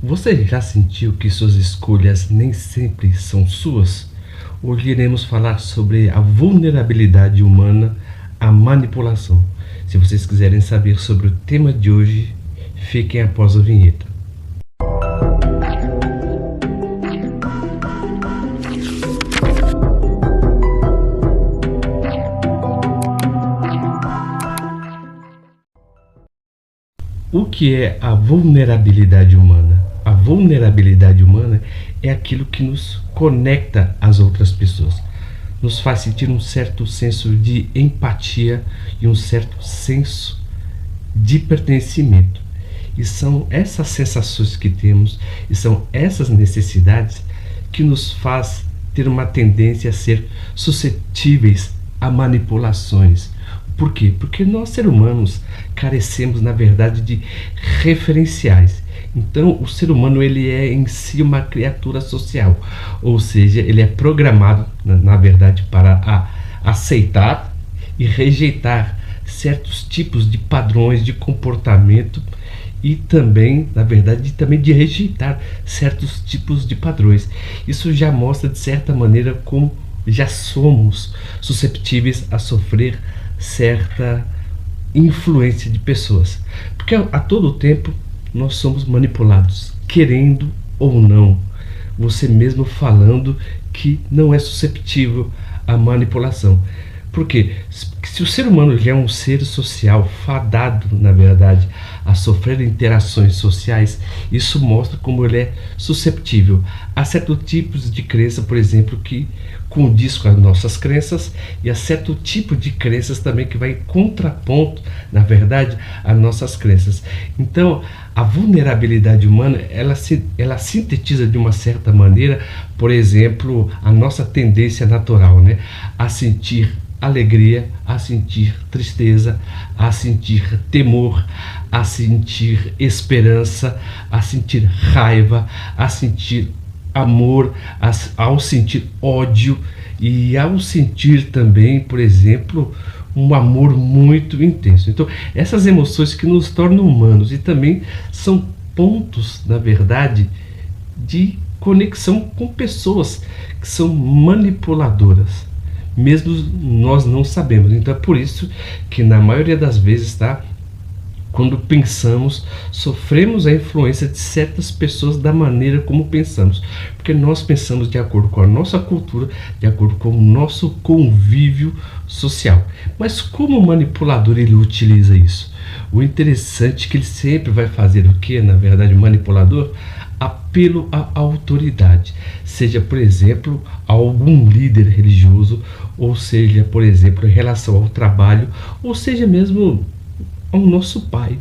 Você já sentiu que suas escolhas nem sempre são suas? Hoje iremos falar sobre a vulnerabilidade humana, a manipulação. Se vocês quiserem saber sobre o tema de hoje, fiquem após a vinheta. O que é a vulnerabilidade humana? A vulnerabilidade humana é aquilo que nos conecta às outras pessoas, nos faz sentir um certo senso de empatia e um certo senso de pertencimento. E são essas sensações que temos e são essas necessidades que nos faz ter uma tendência a ser suscetíveis a manipulações. Por quê? Porque nós, seres humanos, carecemos, na verdade, de referenciais. Então, o ser humano ele é em si uma criatura social, ou seja, ele é programado, na verdade, para aceitar e rejeitar certos tipos de padrões de comportamento e também, na verdade, também de rejeitar certos tipos de padrões. Isso já mostra, de certa maneira, como já somos susceptíveis a sofrer certa influência de pessoas, porque a todo tempo nós somos manipulados, querendo ou não, você mesmo falando que não é susceptível à manipulação. Porque se o ser humano já é um ser social, fadado, na verdade, a sofrer interações sociais, isso mostra como ele é susceptível a certos tipos de crença, por exemplo, que condiz com as nossas crenças, e a certo tipo de crenças também que vai em contraponto, na verdade, às nossas crenças. Então, a vulnerabilidade humana, ela sintetiza de uma certa maneira, por exemplo, a nossa tendência natural, né, a sentir alegria, a sentir tristeza, a sentir temor, a sentir esperança, a sentir raiva, a sentir amor, ao sentir ódio e ao sentir também, por exemplo, um amor muito intenso. Então, essas emoções que nos tornam humanos e também são pontos, na verdade, de conexão com pessoas que são manipuladoras, mesmo nós não sabemos. Então é por isso que na maioria das vezes, tá, quando pensamos, sofremos a influência de certas pessoas da maneira como pensamos, porque nós pensamos de acordo com a nossa cultura, de acordo com o nosso convívio social. Mas como o manipulador ele utiliza isso? O interessante é que ele sempre vai fazer o que, na verdade, o manipulador? Apelo à autoridade, seja, por exemplo, a algum líder religioso, ou seja, por exemplo, em relação ao trabalho, ou seja mesmo ao nosso pai,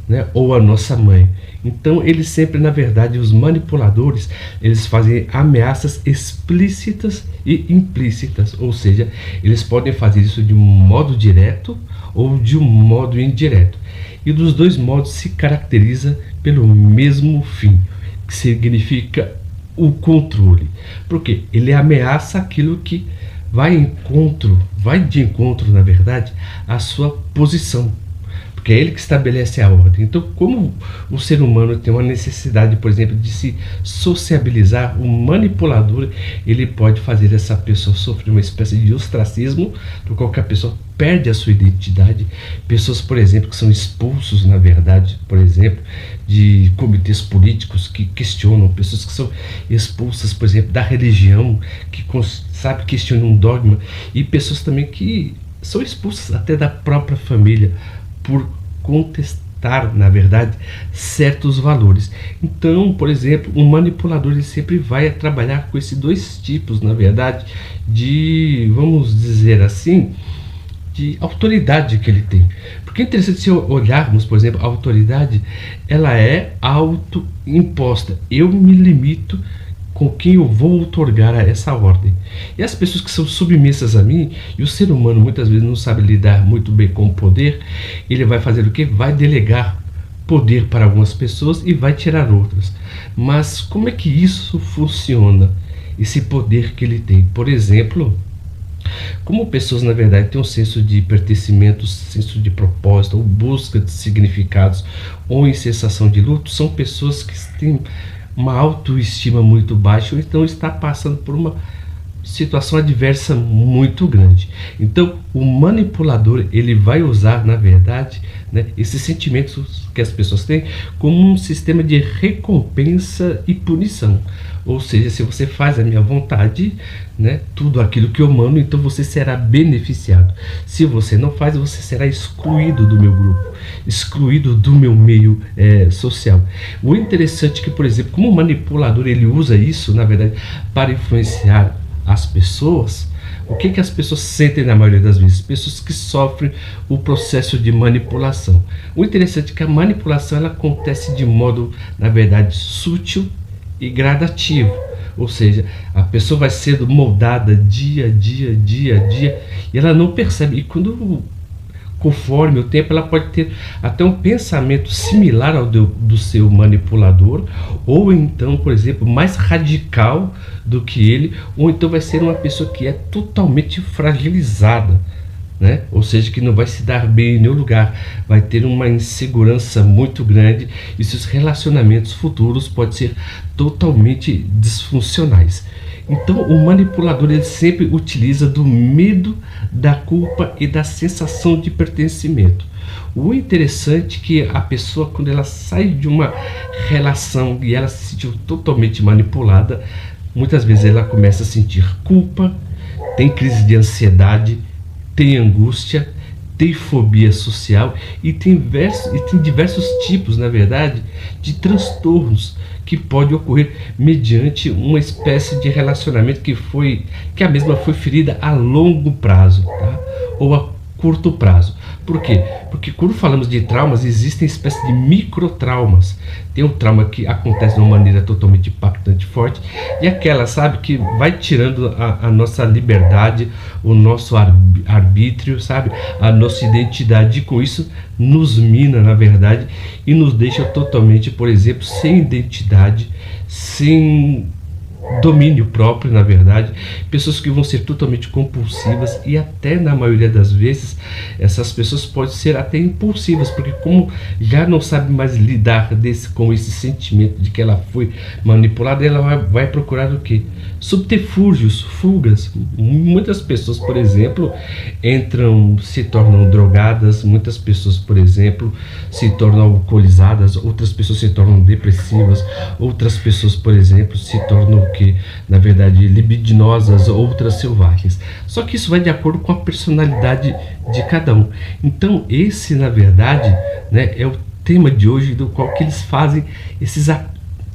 né, ou a nossa mãe. Então eles sempre, na verdade, os manipuladores, eles fazem ameaças explícitas e implícitas, ou seja, eles podem fazer isso de um modo direto ou de um modo indireto, e dos dois modos se caracteriza pelo mesmo fim, que significa o controle. Porque ele ameaça aquilo que vai de encontro, na verdade, à sua posição, porque é ele que estabelece a ordem. Então, como o ser humano tem uma necessidade, por exemplo, de se sociabilizar, o manipulador ele pode fazer essa pessoa sofrer uma espécie de ostracismo, por qual a pessoa perde a sua identidade. Pessoas, por exemplo, que são expulsos, na verdade, por exemplo, de comitês políticos que questionam, pessoas que são expulsas, por exemplo, da religião, que questionam um dogma, e pessoas também que são expulsas até da própria família por contestar, na verdade, certos valores. Então, por exemplo, um manipulador ele sempre vai trabalhar com esses dois tipos, na verdade, de, vamos dizer assim, de autoridade que ele tem. Porque é interessante se olharmos, por exemplo, a autoridade, ela é autoimposta. Eu me limito com quem eu vou outorgar a essa ordem. E as pessoas que são submissas a mim, e o ser humano muitas vezes não sabe lidar muito bem com o poder, ele vai fazer o quê? Vai delegar poder para algumas pessoas e vai tirar outras. Mas como é que isso funciona? Esse poder que ele tem? Por exemplo, Como pessoas, na verdade, têm um senso de pertencimento, senso de propósito, ou busca de significados, ou em sensação de luto, são pessoas que têm uma autoestima muito baixa, ou então está passando por uma situação adversa muito grande. Então, o manipulador, ele vai usar, na verdade, né, esses sentimentos que as pessoas têm como um sistema de recompensa e punição. Ou seja, se você faz a minha vontade, né, tudo aquilo que eu mando, então você será beneficiado. Se você não faz, você será excluído do meu grupo, excluído do meu meio social. O interessante é que, por exemplo, como o manipulador ele usa isso, na verdade, para influenciar as pessoas, o que as pessoas sentem na maioria das vezes? Pessoas que sofrem o processo de manipulação. O interessante é que a manipulação ela acontece de modo, na verdade, sutil e gradativo. Ou seja, a pessoa vai sendo moldada dia a dia, dia a dia, e ela não percebe. E conforme o tempo, ela pode ter até um pensamento similar ao do seu manipulador, ou então, por exemplo, mais radical do que ele, ou então vai ser uma pessoa que é totalmente fragilizada, né? Ou seja, que não vai se dar bem em nenhum lugar, vai ter uma insegurança muito grande e seus relacionamentos futuros podem ser totalmente disfuncionais. Então o manipulador ele sempre utiliza do medo, da culpa e da sensação de pertencimento. O interessante é que a pessoa, quando ela sai de uma relação e ela se sentiu totalmente manipulada, muitas vezes ela começa a sentir culpa, tem crise de ansiedade, tem angústia, tem fobia social e tem diversos tipos, na verdade, de transtornos que pode ocorrer mediante uma espécie de relacionamento que a mesma foi ferida a longo prazo, tá? Ou a curto prazo. Por quê? Porque quando falamos de traumas, existem espécies de microtraumas. Tem um trauma que acontece de uma maneira totalmente impactante, forte, e aquela, sabe, que vai tirando a nossa liberdade, o nosso arbítrio, sabe, a nossa identidade, e com isso nos mina, na verdade, e nos deixa totalmente, por exemplo, sem identidade, sem domínio próprio, na verdade, pessoas que vão ser totalmente compulsivas e até na maioria das vezes essas pessoas podem ser até impulsivas, porque como já não sabe mais lidar com esse sentimento de que ela foi manipulada, ela vai procurar o quê? Subterfúgios, fugas. Muitas pessoas, por exemplo, se tornam drogadas, muitas pessoas, por exemplo, se tornam alcoolizadas, outras pessoas se tornam depressivas, outras pessoas, por exemplo, se tornam que, na verdade, libidinosas, outras selvagens. Só que isso vai de acordo com a personalidade de cada um. Então, esse, na verdade, né, é o tema de hoje, do qual que eles fazem esses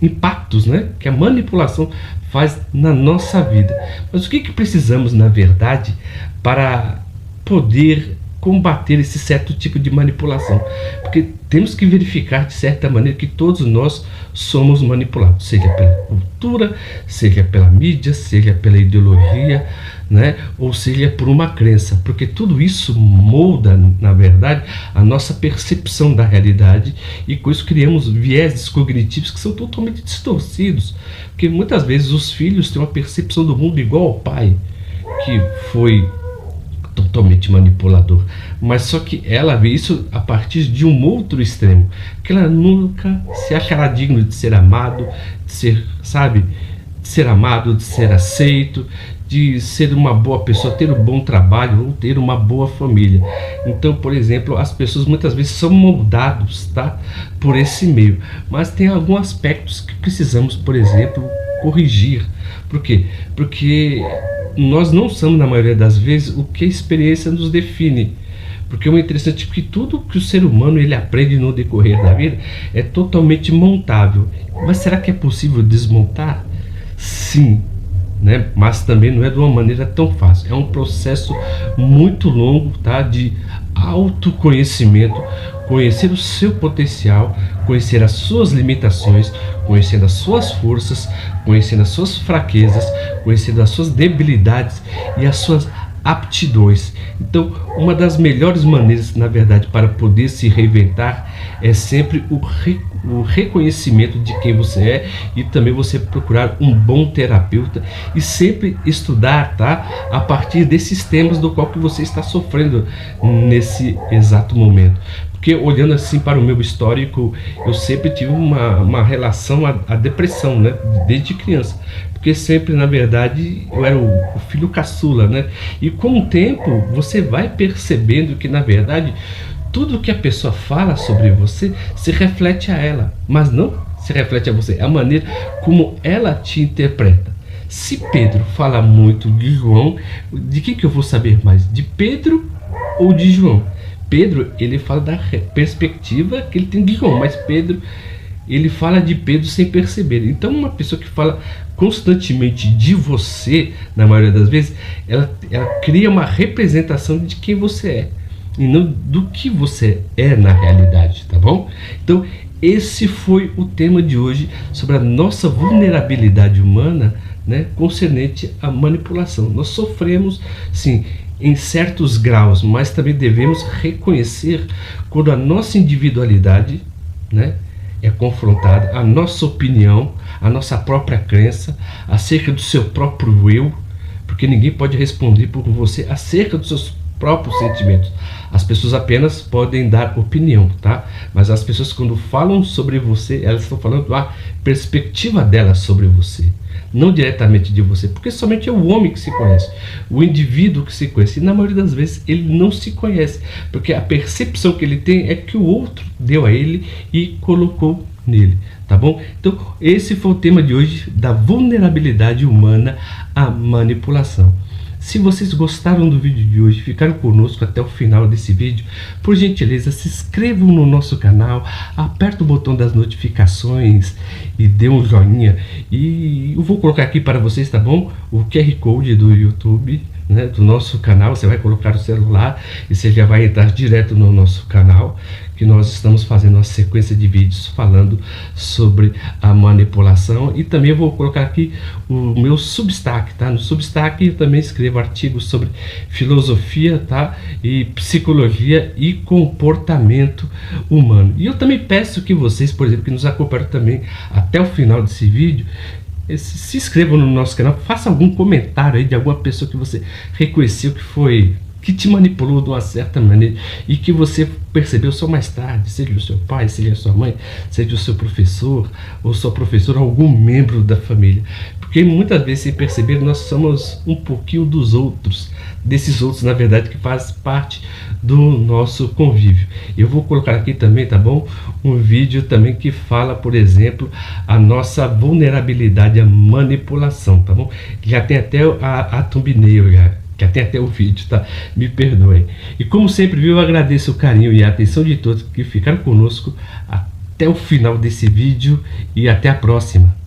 impactos, né, que a manipulação faz na nossa vida. Mas o que precisamos, na verdade, para poder combater esse certo tipo de manipulação? Porque temos que verificar de certa maneira que todos nós somos manipulados, seja pela cultura, seja pela mídia, seja pela ideologia, né? Ou seja por uma crença, porque tudo isso molda, na verdade, a nossa percepção da realidade, e com isso criamos vieses cognitivos que são totalmente distorcidos, porque muitas vezes os filhos têm uma percepção do mundo igual ao pai, que foi totalmente manipulador, mas só que ela vê isso a partir de um outro extremo, que ela nunca se achará digno de ser amado, de ser, sabe, de ser amado, de ser aceito, de ser uma boa pessoa, ter um bom trabalho ou ter uma boa família. Então, por exemplo, as pessoas muitas vezes são moldados, tá, por esse meio, mas tem alguns aspectos que precisamos, por exemplo, corrigir. Por quê? Porque nós não somos, na maioria das vezes, o que a experiência nos define. Porque o interessante é que tudo que o ser humano ele aprende no decorrer da vida é totalmente montável. Mas será que é possível desmontar? Sim, né? Mas também não é de uma maneira tão fácil. É um processo muito longo, tá? De autoconhecimento, conhecer o seu potencial, conhecer as suas limitações, conhecendo as suas forças, conhecendo as suas fraquezas, conhecendo as suas debilidades e as suas aptidões. Então, uma das melhores maneiras, na verdade, para poder se reinventar é sempre o reconhecimento de quem você é, e também você procurar um bom terapeuta e sempre estudar, tá? A partir desses temas do qual que você está sofrendo nesse exato momento. Porque olhando assim para o meu histórico, eu sempre tive uma relação à depressão, né? Desde criança. Porque sempre, na verdade, eu era o filho caçula, né? E com o tempo, você vai percebendo que, na verdade, tudo que a pessoa fala sobre você se reflete a ela, mas não se reflete a você, é a maneira como ela te interpreta. Se Pedro fala muito de João, de quem que eu vou saber mais? De Pedro ou de João? Pedro, ele fala da perspectiva que ele tem de João, mas Pedro, ele fala de Pedro sem perceber. Então uma pessoa que fala constantemente de você, na maioria das vezes, ela cria uma representação de quem você é, e não do que você é na realidade, tá bom? Então esse foi o tema de hoje, sobre a nossa vulnerabilidade humana, né, concernente à manipulação. Nós sofremos, sim, em certos graus, mas também devemos reconhecer quando a nossa individualidade, né, é confrontada, a nossa opinião, a nossa própria crença acerca do seu próprio eu, porque ninguém pode responder por você acerca dos seus próprios sentimentos. As pessoas apenas podem dar opinião, tá? Mas as pessoas, quando falam sobre você, elas estão falando da perspectiva delas sobre você, não diretamente de você, porque somente é o homem que se conhece, o indivíduo que se conhece, e na maioria das vezes ele não se conhece, porque a percepção que ele tem é que o outro deu a ele e colocou nele, tá bom? Então esse foi o tema de hoje, da vulnerabilidade humana à manipulação. Se vocês gostaram do vídeo de hoje, ficaram conosco até o final desse vídeo, por gentileza, se inscrevam no nosso canal, aperta o botão das notificações e dê um joinha. E eu vou colocar aqui para vocês, tá bom? O QR Code do YouTube, né, do nosso canal. Você vai colocar o celular e você já vai entrar direto no nosso canal, que nós estamos fazendo uma sequência de vídeos falando sobre a manipulação. E também vou colocar aqui o meu Substack, tá? No Substack eu também escrevo artigos sobre filosofia, tá? E psicologia e comportamento humano. E eu também peço que vocês, por exemplo, que nos acompanham também até o final desse vídeo, se inscrevam no nosso canal, faça algum comentário aí de alguma pessoa que você reconheceu que te manipulou de uma certa maneira e que você percebeu só mais tarde, seja o seu pai, seja a sua mãe, seja o seu professor ou sua professora, algum membro da família. Porque muitas vezes, sem perceber, nós somos um pouquinho dos outros, desses outros, na verdade, que faz parte do nosso convívio. Eu vou colocar aqui também, tá bom? Um vídeo também que fala, por exemplo, a nossa vulnerabilidade à manipulação, tá bom? Já tem até a thumbnail, já tem até o vídeo, tá? Me perdoem. E como sempre, viu, eu agradeço o carinho e a atenção de todos que ficaram conosco até o final desse vídeo, e até a próxima.